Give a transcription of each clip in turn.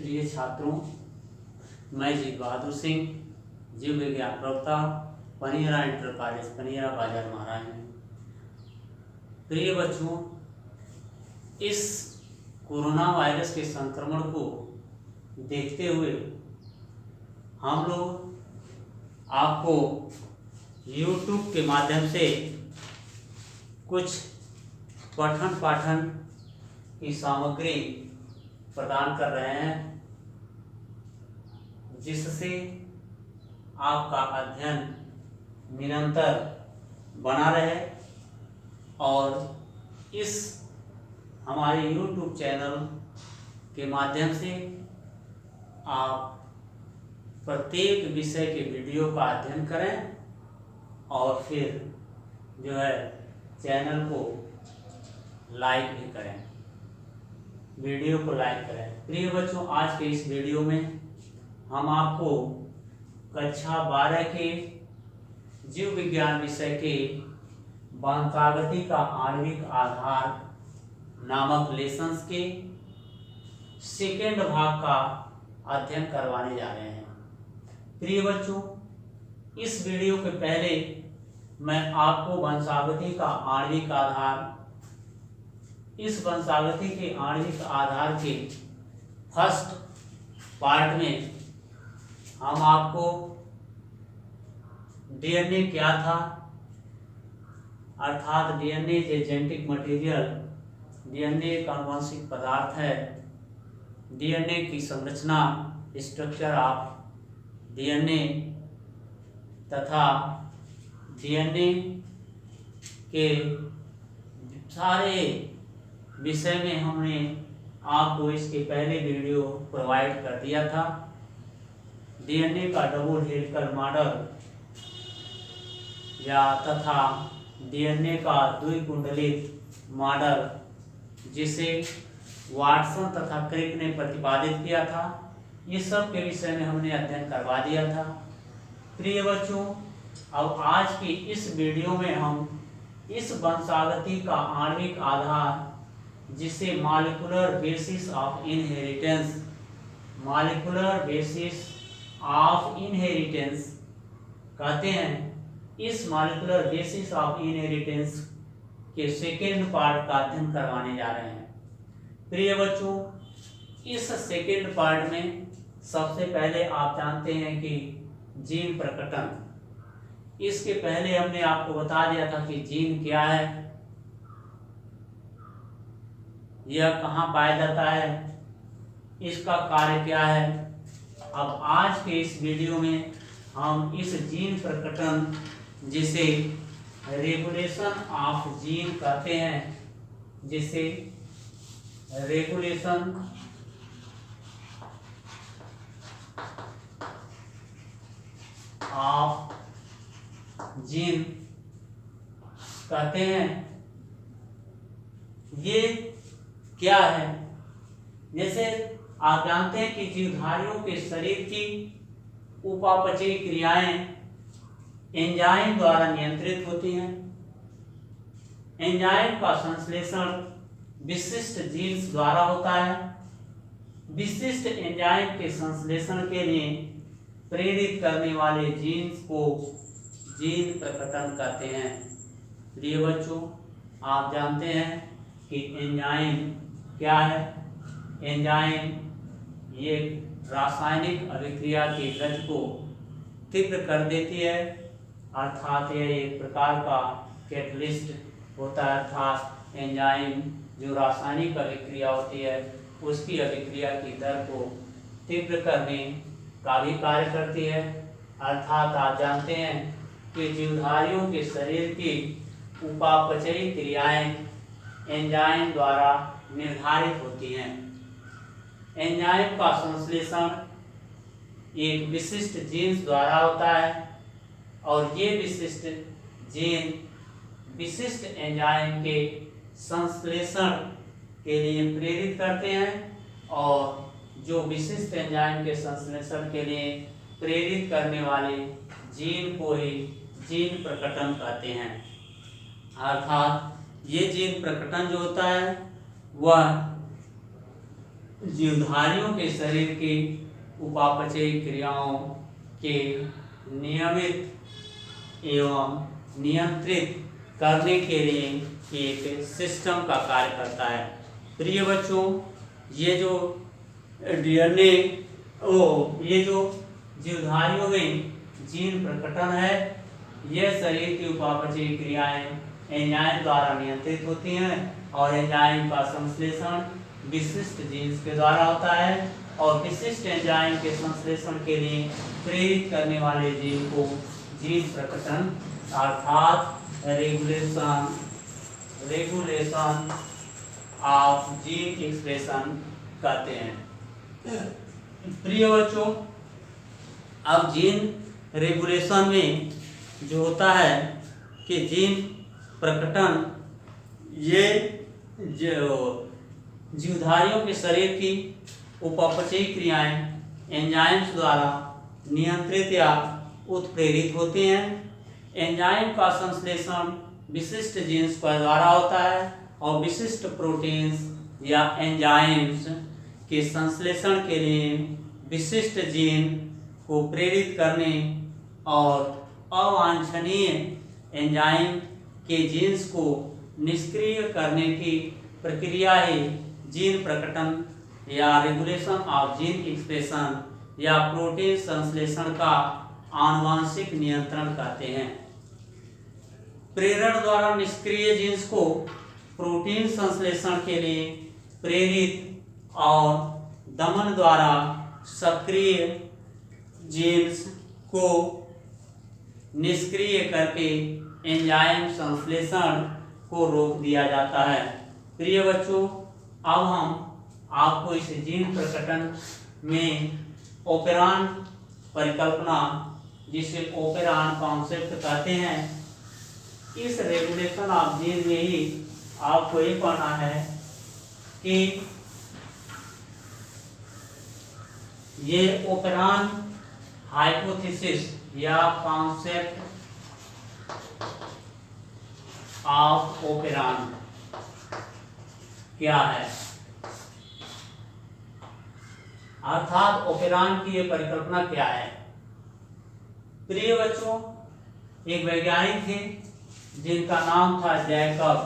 प्रिय छात्रों, मैं जीत बहादुर सिंह, जीव विज्ञान प्रवक्ता, पनियरा इंटर कॉलेज पनियरा बाजार महाराज में। प्रिय बच्चों, इस कोरोना वायरस के संक्रमण को देखते हुए हम लोग आपको YouTube के माध्यम से कुछ पठन पाठन की सामग्री प्रदान कर रहे हैं, जिससे आपका अध्ययन निरंतर बना रहे और इस हमारे YouTube चैनल के माध्यम से आप प्रत्येक विषय के वीडियो का अध्ययन करें और फिर जो है चैनल को लाइक भी करें, वीडियो को लाइक करें। प्रिय बच्चों, आज के इस वीडियो में हम आपको कक्षा 12 के जीव विज्ञान विषय के वंशागति का आणविक आधार नामक लेसन्स के सेकेंड भाग का अध्ययन करवाने जा रहे हैं। प्रिय बच्चों, इस वीडियो के पहले मैं आपको वंशागति का आणविक आधार, इस वंशागति के आणविक आधार के फर्स्ट पार्ट में हम आपको डीएनए क्या था, अर्थात DNA is a genetic material, DNA एक आनुवंशिक पदार्थ है। डीएनए की संरचना, स्ट्रक्चर ऑफ डीएनए तथा डीएनए के सारे विषय में हमने आपको इसके पहले वीडियो प्रोवाइड कर दिया था। डीएनए का डबल हेलिकल मॉडल या तथा डीएनए का द्विकुंडलित मॉडल, जिसे वाटसन तथा क्रिक ने प्रतिपादित किया था, ये सब के विषय में हमने अध्ययन करवा दिया था। प्रिय बच्चों, अब आज की इस वीडियो में हम इस वंशागति का आणविक आधार, जिसे molecular basis of inheritance, molecular basis of inheritance कहते हैं, इस मॉलिक्यूलर बेसिस ऑफ इनहेरिटेंस के सेकेंड पार्ट का अध्ययन करवाने जा रहे हैं। प्रिय बच्चों, इस सेकेंड पार्ट में सबसे पहले आप जानते हैं कि जीन प्रकटन। इसके पहले हमने आपको बता दिया था कि जीन क्या है, यह कहाँ पाया जाता है, इसका कार्य क्या है। अब आज के इस वीडियो में हम इस जीन प्रकटन, जिसे रेगुलेशन ऑफ जीन कहते हैं, जिसे रेगुलेशन ऑफ जीन कहते हैं, ये क्या है। जैसे आप जानते हैं कि जीवधारियों के शरीर की उपापचयी क्रियाएं एंजाइम द्वारा नियंत्रित होती हैं। एंजाइम का संश्लेषण विशिष्ट जीन्स द्वारा होता है। विशिष्ट एंजाइम के संश्लेषण के लिए प्रेरित करने वाले जीन्स को जीन प्रकटन कहते हैं। प्रिय बच्चों, आप जानते हैं कि एंजाइम क्या है। एंजाइम ये रासायनिक अभिक्रिया की गति को तीव्र कर देती है, अर्थात यह एक प्रकार का कैटलिस्ट होता है, अर्थात एंजाइम जो रासायनिक अभिक्रिया होती है उसकी अभिक्रिया की दर को तीव्र करने का भी कार्य करती है। अर्थात आप जानते हैं कि जीवधारियों के शरीर की उपापचयी क्रियाएं एंजाइम द्वारा निर्धारित होती हैं। एंजाइम का संश्लेषण एक विशिष्ट जीन्स द्वारा होता है और ये विशिष्ट जीन विशिष्ट एंजाइम के संश्लेषण के लिए प्रेरित करते हैं और जो विशिष्ट एंजाइम के संश्लेषण के लिए प्रेरित करने वाले जीन को ही जीन प्रकटन कहते हैं। अर्थात ये जीन प्रकटन जो होता है वह जीवधारियों के शरीर की उपापचयी क्रियाओं के नियमित एवं नियंत्रित करने के लिए एक सिस्टम का कार्य करता है। प्रिय बच्चों, ये जो डीएनए ये जो जीवधारियों में जीन प्रकटन है, यह शरीर की उपापचयी क्रियाएं एंजाइम द्वारा नियंत्रित होती हैं और एंजाइम का संश्लेषण विशिष्ट जीन्स के द्वारा होता है और विशिष्ट एंजाइम के संश्लेषण के लिए प्रेरित करने वाले जीन को जीन प्रकटन अर्थात रेगुलेशन ऑफ जीन एक्सप्रेशन कहते हैं। प्रिय बच्चों, अब जीन रेगुलेशन में जो होता है कि जीन प्रकटन ये जो जीवधारियों के शरीर की उपापचयी क्रियाएं एंजाइम्स द्वारा नियंत्रित या उत्प्रेरित होती हैं। एंजाइम का संश्लेषण विशिष्ट जीन्स पर द्वारा होता है और विशिष्ट प्रोटीन्स या एंजाइम्स के संश्लेषण के लिए विशिष्ट जीन को प्रेरित करने और अवांछनीय एंजाइम के जीन्स को निष्क्रिय करने की प्रक्रिया ही जीन प्रकटन या रेगुलेशन ऑफ जीन एक्सप्रेशन या प्रोटीन संश्लेषण का आनुवांशिक नियंत्रण कहते हैं। प्रेरण द्वारा निष्क्रिय जीन्स को प्रोटीन संश्लेषण के लिए प्रेरित और दमन द्वारा सक्रिय जीन्स को निष्क्रिय करके एंजाइम संश्लेषण को रोक दिया जाता है। प्रिय बच्चों, अब हम आपको इस जीन प्रकटन में ऑपेरान परिकल्पना, जिसे ऑपेरान कॉन्सेप्ट कहते हैं, इस रेगुलेशन ऑफ जीन में ही आपको ये पढ़ना है कि ये ऑपेरान हाइपोथेसिस या कॉन्सेप्ट ऑफ ऑपेरान क्या है, अर्थात ऑपेरान की ये परिकल्पना क्या है। प्रिय बच्चों, एक वैज्ञानिक थे जिनका नाम था जैकब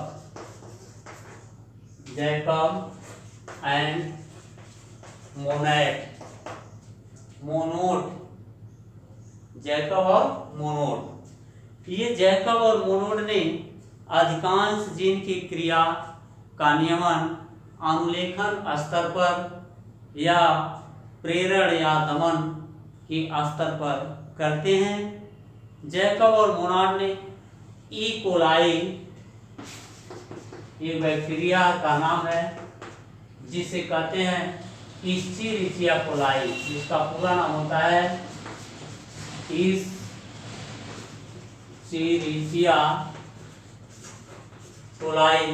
एंड मोनोड, जैकब और मोनोड। ये जैकब और मोनोड ने अधिकांश जीन की क्रिया का नियमन अनुलेखन स्तर पर या प्रेरण या दमन के स्तर पर करते हैं। जैकब और मोनोड ने ई कोलाई, ये बैक्टीरिया का नाम है जिसे कहते हैं इस्चेरिचिया कोलाई, जिसका पूरा नाम होता है इस्चेरिचिया कोलाई।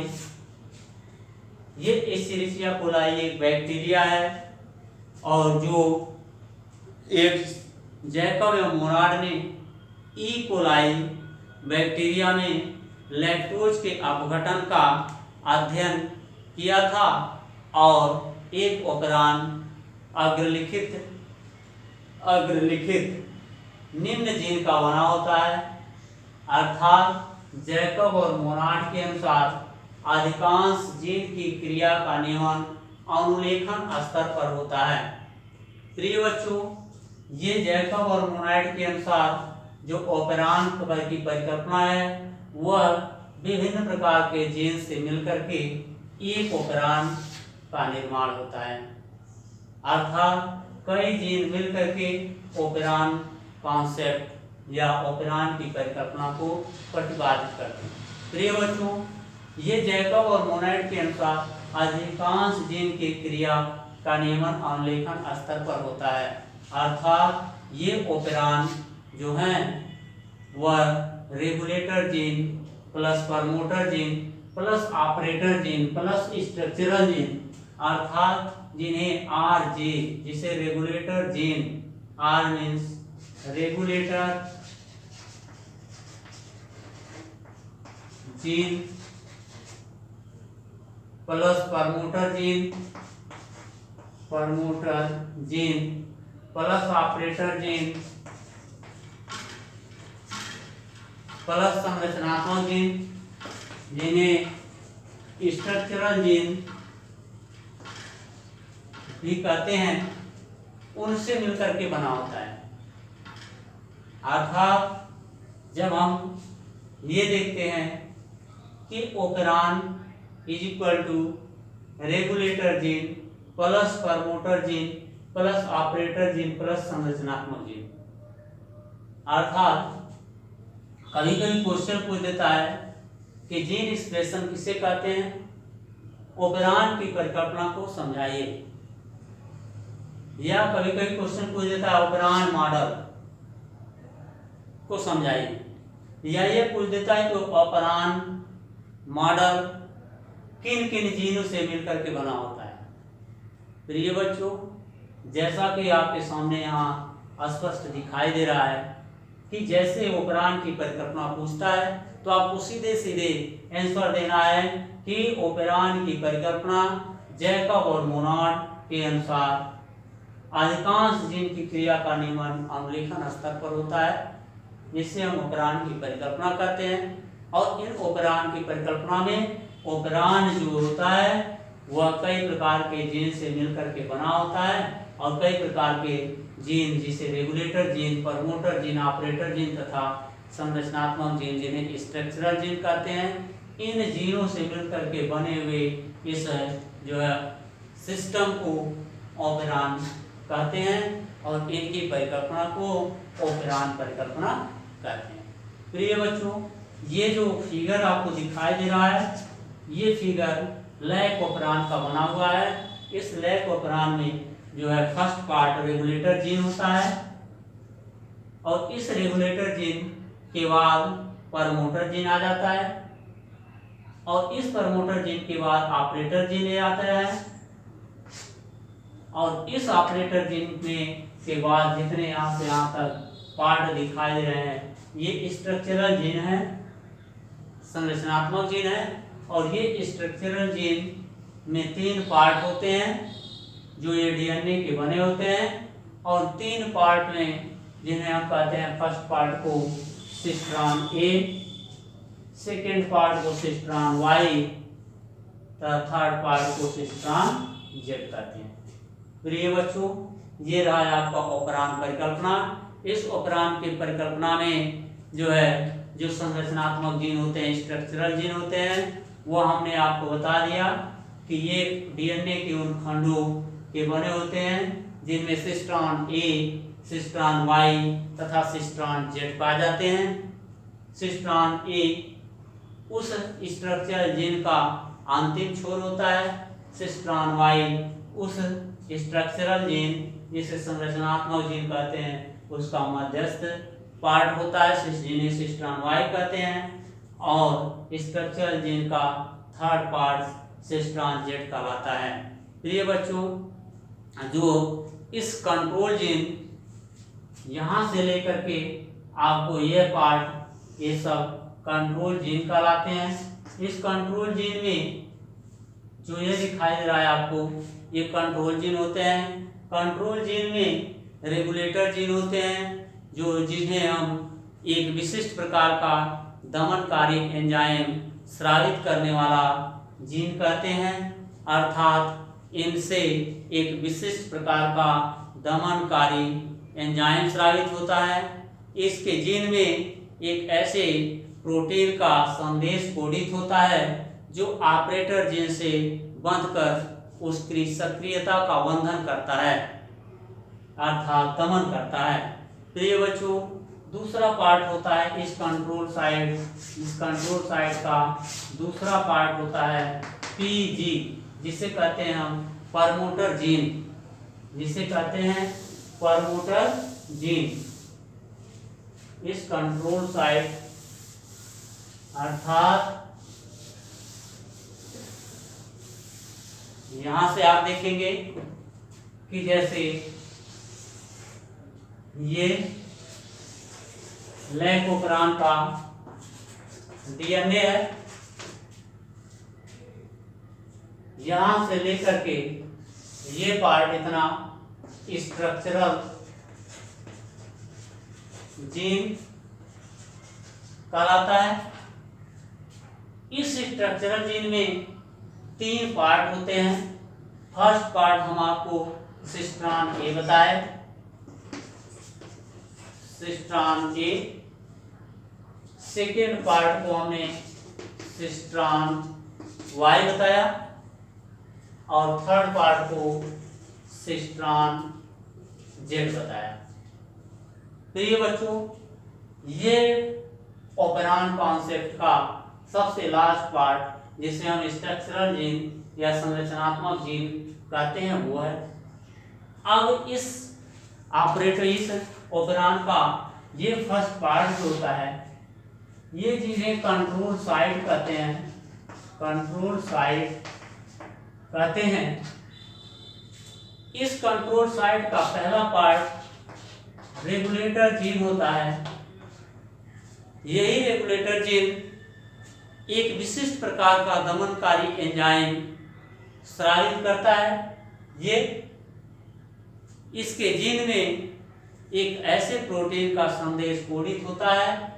ये इस्चेरिचिया कोलाई एक बैक्टीरिया है और जो एक जैकब एवं मोनोड ने ई कोलाई बैक्टीरिया में लैक्टोज के अपघटन का अध्ययन किया था और एक ऑपेरान अग्रलिखित निम्न जीन का बना होता है, अर्थात जैकब और मोनोड के अनुसार अधिकांश जीन की क्रिया का नियमन अनुलेखन स्तर पर होता है। प्रिय बच्चों, ये जैकब और मोनोड के अनुसार जो ऑपेरान की परिकल्पना है वह विभिन्न प्रकार के जीन से मिलकर के एक ऑपेरान का निर्माण होता है, अर्थात कई जीन मिलकर के ऑपेरान कॉन्सेप्ट या ऑपेरान की परिकल्पना को प्रतिपादित करते हैं। प्रिय बच्चों, ये जैकब और मोनोड के अनुसार अधिकांश जीन की क्रिया का नियमन अनुलेखन स्तर पर होता है, अर्थात ये ऑपेरान जो हैं वह regulator gene plus promoter gene plus operator gene plus structural gene, अर्थात जिन्हें आरजे, जिसे regulator gene, R means regulator gene plus promoter gene promoter gene plus operator gene plus संरचनात्मक जीन, जिन्हें स्ट्रक्चरल जीन भी कहते हैं, उनसे मिलकर के बना होता है। अर्थात जब हम ये देखते हैं कि operon is equal to regulator gene plus promoter gene plus operator gene plus संरचनात्मक जीन, अर्थात कभी कभी क्वेश्चन पूछ देता है कि जीन एक्सप्रेशन किसे कहते हैं, ओपेरान की परिकल्पना को समझाइए, या कभी कभी क्वेश्चन पूछ देता है ओपेरान मॉडल को समझाइए, या ये पूछ देता है कि ओपेरान मॉडल किन किन जीनों से मिलकर के बना होता है। प्रिय बच्चों, जैसा कि आपके सामने यहाँ स्पष्ट दिखाई दे रहा है कि जैसे ओपेरान की परिकल्पना पूछता है तो आपको सीधे सीधे आंसर देना है कि ओपेरान की परिकल्पना जैकब और मोनार्ड के अनुसार अधिकांश जीन की क्रिया का नियमन अनुलेखन स्तर पर होता है, जिससे हम ओपेरान की परिकल्पना करते हैं। और इन ओपेरान की परिकल्पना में ओपेरान जो होता है वह कई प्रकार के जीन से मिलकर के बना होता है, और कई प्रकार के जीन जिसे regulator gene, promoter gene, operator gene तथा संरचनात्मक जीन, जिन्हें स्ट्रक्चरल जीन कहते हैं, इन जीनों से मिलकर के बने हुए इस जो है सिस्टम को ओपेरान कहते हैं, और इनकी परिकल्पना को ओपेरान परिकल्पना कहते हैं। प्रिय बच्चों, ये जो फिगर आपको दिखाई दे रहा है, ये फिगर लैक ओपेरान का बना हुआ है। इस लैक ओपेरान में जो है फर्स्ट पार्ट रेगुलेटर जीन होता है, और इस रेगुलेटर जीन के बाद प्रमोटर जीन आ जाता है, और इस प्रमोटर जीन के बाद ऑपरेटर जीन आता है, और इस ऑपरेटर जीन में के बाद जितने यहाँ से यहाँ तक पार्ट दिखाई दे रहे हैं ये स्ट्रक्चरल जीन है, संरचनात्मक जीन है। और ये स्ट्रक्चरल जीन में 3 पार्ट होते हैं जो ये डीएनए के बने होते हैं, और 3 पार्ट में जिन्हें हम कहते हैं फर्स्ट पार्ट को सिस्ट्रॉन ए, सेकेंड पार्ट को सिस्ट्रॉन वाई तथा थर्ड पार्ट को सिस्ट्रॉन जेड कहते हैं। प्रिय बच्चों, ये रहा आपका ओपेरान परिकल्पना। इस ओपेरान की परिकल्पना में जो है जो संरचनात्मक जीन होते हैं, स्ट्रक्चरल जीन होते हैं, वो हमने आपको बता दिया कि ये डीएनए के उन खंडों के बने होते हैं जिनमें सिस्ट्रॉन ए, सिस्ट्रॉन वाई तथा सिस्ट्रॉन जेड पाए जाते हैं। सिस्ट्रॉन ए उस स्ट्रक्चरल जीन का अंतिम छोर होता है, सिस्ट्रॉन वाई उस स्ट्रक्चरल जीन जिसे संरचनात्मक जीन कहते हैं उसका मध्यस्थ पार्ट होता है, जिन्हें सिस्ट्रॉन वाई कहते हैं, और स्ट्रक्चरल जीन का थर्ड पार्ट सिस्ट्रॉन जेड कहलाता है। प्रिय बच्चों, जो इस कंट्रोल जीन यहाँ से लेकर के आपको ये पार्ट, ये सब कंट्रोल जीन कहलाते हैं। इस कंट्रोल जीन में जो ये दिखाई दे रहा है आपको, ये कंट्रोल जीन होते हैं। कंट्रोल जीन में रेगुलेटर जीन होते हैं जो जिन्हें हम एक विशिष्ट प्रकार का दमनकारी एंजाइम स्रावित करने वाला जीन कहते हैं, अर्थात इनसे एक विशिष्ट प्रकार का दमनकारी एंजाइम स्रावित होता है। इसके जीन में एक ऐसे प्रोटीन का संदेश कोडित होता है जो ऑपरेटर जीन से बंधकर उसकी सक्रियता का बंधन करता है, अर्थात दमन करता है। प्रिय बच्चों, दूसरा पार्ट होता है इस कंट्रोल साइड का दूसरा पार्ट होता है पीजी, जिसे कहते हैं हम प्रमोटर जीन, जिसे कहते हैं प्रमोटर जीन। इस कंट्रोल साइड अर्थात यहां से आप देखेंगे कि जैसे ये लैकोपरान का डीएनए है, यहां से लेकर के ये पार्ट इतना स्ट्रक्चरल जीन कहलाता है। इस स्ट्रक्चरल जीन में 3 पार्ट होते हैं। फर्स्ट पार्ट हम आपको सिस्ट्रॉन ए बताए, सिस्ट्रॉन ए। सेकेंड पार्ट को हमने सिस्ट्रॉन वाई बताया और थर्ड पार्ट को सिस्ट्रॉन जेड बताया। तो ये बच्चों, ये ऑपरेंड कॉन्सेप्ट का सबसे लास्ट पार्ट जिसे हम स्ट्रक्चरल जीन या संरचनात्मक जीन कहते हैं वो है। अब इस ऑपरेटर, इस ऑपरेंड का ये फर्स्ट पार्ट जो होता है, ये चीजें कंट्रोल साइट कहते हैं, कंट्रोल साइट कहते हैं। इस कंट्रोल साइट का पहला पार्ट रेगुलेटर जीन होता है। यही रेगुलेटर जीन एक विशिष्ट प्रकार का दमनकारी एंजाइम स्रावित करता है। ये इसके जीन में एक ऐसे प्रोटीन का संदेश कोडित होता है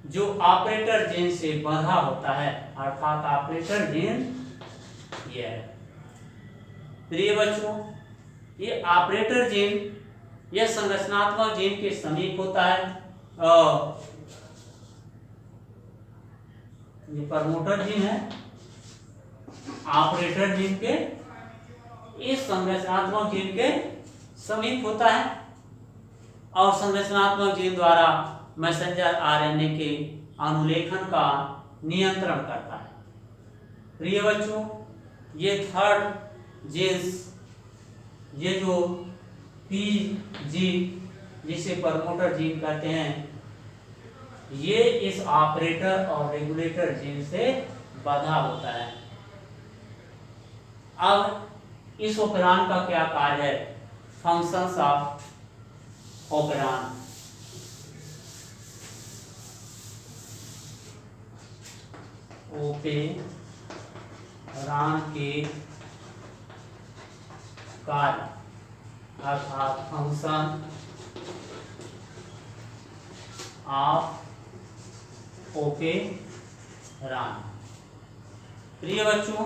जो ऑपरेटर जीन से बंधा होता है, अर्थात ऑपरेटर जीन ये है। प्रिय बच्चों, ये ऑपरेटर जीन यह संरचनात्मक जीन के समीप होता है। ये प्रमोटर जीन है, ऑपरेटर जीन के इस संरचनात्मक जीन के समीप होता है और संरचनात्मक जीन द्वारा मैसेंजर आरएनए के अनुलेखन का नियंत्रण करता है। प्रिय बच्चों, ये थर्ड जीन्स, ये जो पीजी जिसे प्रमोटर जीन कहते हैं, ये इस ऑपरेटर और रेगुलेटर जीन से बंधा होता है। अब इस ऑपरेंड का क्या कार्य है? Functions of operand. ऑपरेंड के कार्य अर्थात फंक्शन ऑफ ऑपरेंड। प्रिय बच्चों,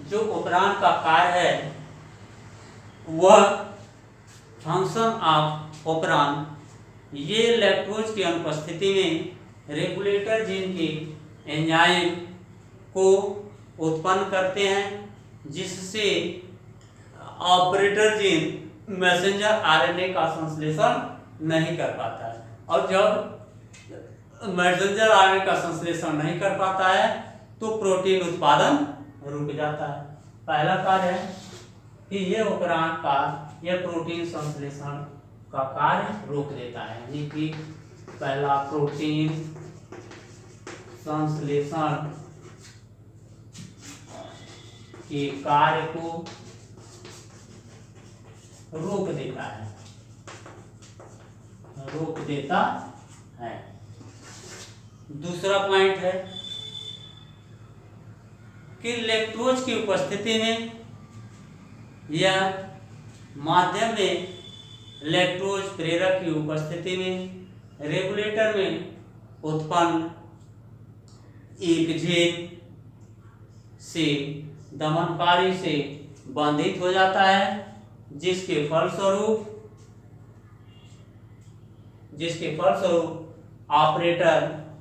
जो ऑपरेंड का कार्य है वह फंक्शन ऑफ ऑपरेंड, ये लैक्टोज की अनुपस्थिति में रेगुलेटर जीन के एंजाइम को उत्पन्न करते हैं, जिससे ऑपरेटर जीन मैसेंजर आरएनए का संश्लेषण नहीं कर पाता है। और जब मैसेंजर आरएनए का संश्लेषण नहीं कर पाता है तो प्रोटीन उत्पादन रुक जाता है। पहला कार्य है कि ये ऑपरेंड का यह प्रोटीन संश्लेषण का कार्य रोक देता है, यानी कि पहला प्रोटीन संश्लेषण के कार्य को रोक देता है, रोक देता है। दूसरा पॉइंट है कि लैक्टोज की उपस्थिति में या माध्यम में लैक्टोज प्रेरक की उपस्थिति में रेगुलेटर में उत्पन्न एक जीन से दमनकारी से बाधित हो जाता है, जिसके फलस्वरूप ऑपरेटर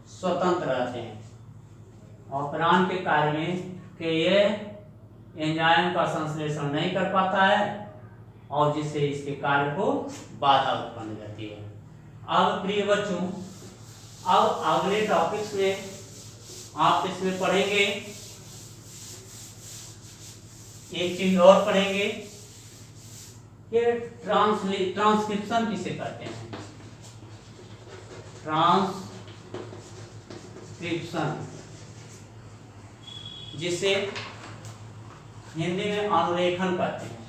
स्वतंत्र रहते हैं। ऑपरेंड के कार्य में कि ये एंजाइम का संश्लेषण नहीं कर पाता है और जिससे इसके कार्य को बाधा उत्पन्न हो जाती है। अब प्रिय बच्चों, अब अगले टॉपिक्स में आप इसमें पढ़ेंगे, एक चीज और पढ़ेंगे कि ट्रांसक्रिप्शन किसे कहते हैं। ट्रांसक्रिप्शन, जिसे हिंदी में अनुलेखन कहते हैं।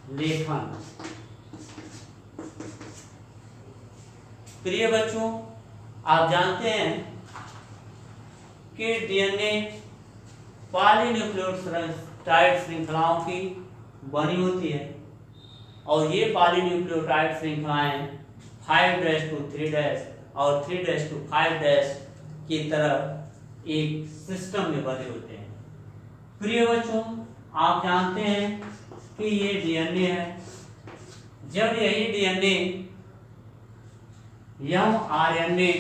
अनुलेखन प्रिय बच्चों, आप जानते हैं कि डीएनए पॉलीन्यूक्लियोटाइड श्रृंखलाओं की बनी होती है और ये पॉलीन्यूक्लियोटाइड श्रृंखलाएं 5' to 3' और 3' to 5' की तरह एक सिस्टम में बने होते हैं। प्रिय बच्चों, आप जानते हैं कि ये डीएनए है। जब यही डीएनए mRNA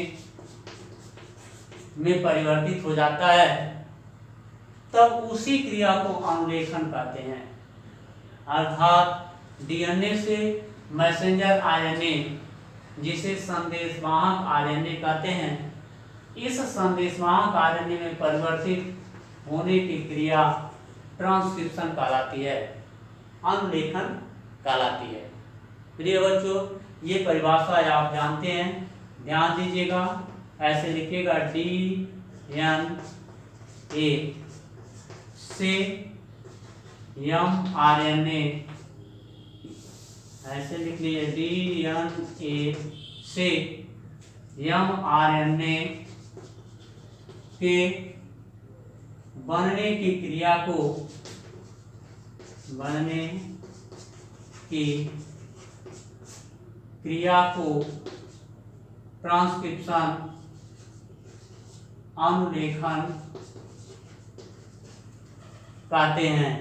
में परिवर्तित हो जाता है तब उसी क्रिया को अनुलेखन कहते हैं। अर्थात डीएनए से मैसेंजर आरएनए, जिसे संदेशवाहक आरएनए कहते हैं, इस संदेशवाहक आरएनए में परिवर्तित होने की क्रिया ट्रांसक्रिप्शन कहलाती है, अनुलेखन कहलाती है। प्रिय बच्चों, ये परिभाषा आप जानते हैं, ध्यान दीजिएगा। ऐसे लिखिएगा डीएनए से mRNA, ऐसे लिख लीजिए डीएनए से mRNA के बनने की क्रिया को ट्रांसक्रिप्शन, अनुलेखन कहते हैं।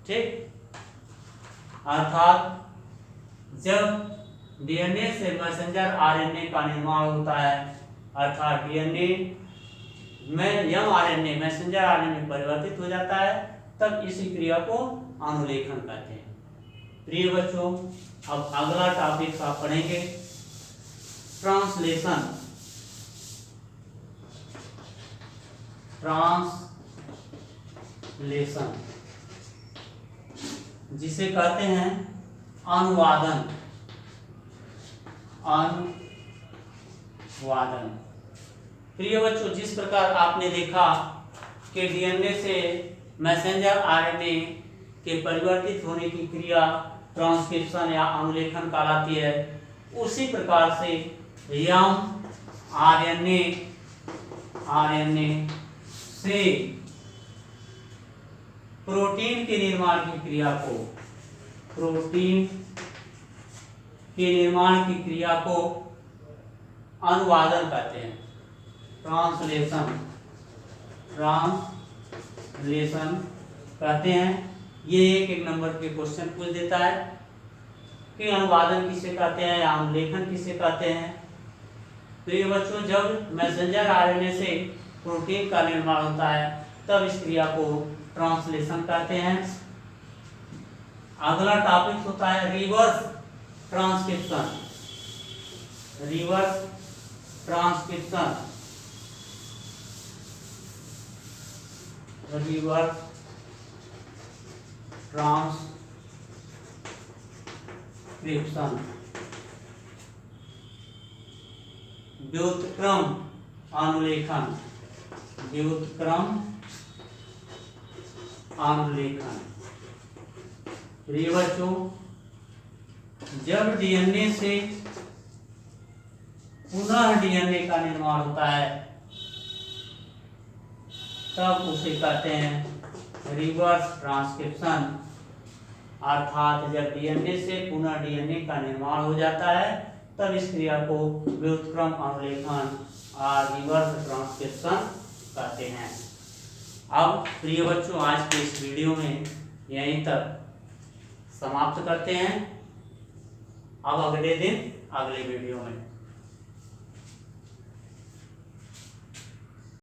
ठीक, अर्थात जब डीएनए से मैसेंजर आरएनए का निर्माण होता है, अर्थात डीएनए में mRNA मैसेंजर आरएनए में परिवर्तित हो जाता है, तब इसी क्रिया को अनुलेखन कहते हैं। प्रिय बच्चों, अब अगला टॉपिक आप पढ़ेंगे ट्रांसलेशन। जिसे कहते हैं अनुवादन। प्रिय बच्चों, जिस प्रकार आपने देखा कि डीएनए से मैसेंजर आरएनए के परिवर्तित होने की क्रिया ट्रांसक्रिप्शन या अनुलेखन कहलाती है, उसी प्रकार से mRNA से प्रोटीन के निर्माण की क्रिया को अनुवादन कहते हैं, ट्रांसलेशन कहते हैं। ये एक नंबर के क्वेश्चन पूछ देता है कि अनुवादन किसे कहते हैं या अनुलेखन किसे कहते हैं। तो ये बच्चों, जब मैसेंजर आरएनए से प्रोटीन का निर्माण होता है तब इस क्रिया को ट्रांसलेशन कहते हैं। अगला टॉपिक होता है रिवर्स ट्रांसक्रिप्शन। रिवर्स ट्रांसक्रिप्शन व्युत्क्रम अनुलेखन। प्रिय बच्चों, जब डीएनए से पुनः डीएनए का निर्माण होता है तब उसे कहते हैं रिवर्स ट्रांसक्रिप्शन। अर्थात जब डीएनए से पुनः डीएनए का निर्माण हो जाता है तब इस क्रिया को व्युत्क्रम अनुलेखन और रिवर्स ट्रांसक्रिप्शन कहते हैं। अब प्रिय बच्चों, आज के इस वीडियो में यहीं तक समाप्त करते हैं। अब अगले दिन अगले वीडियो में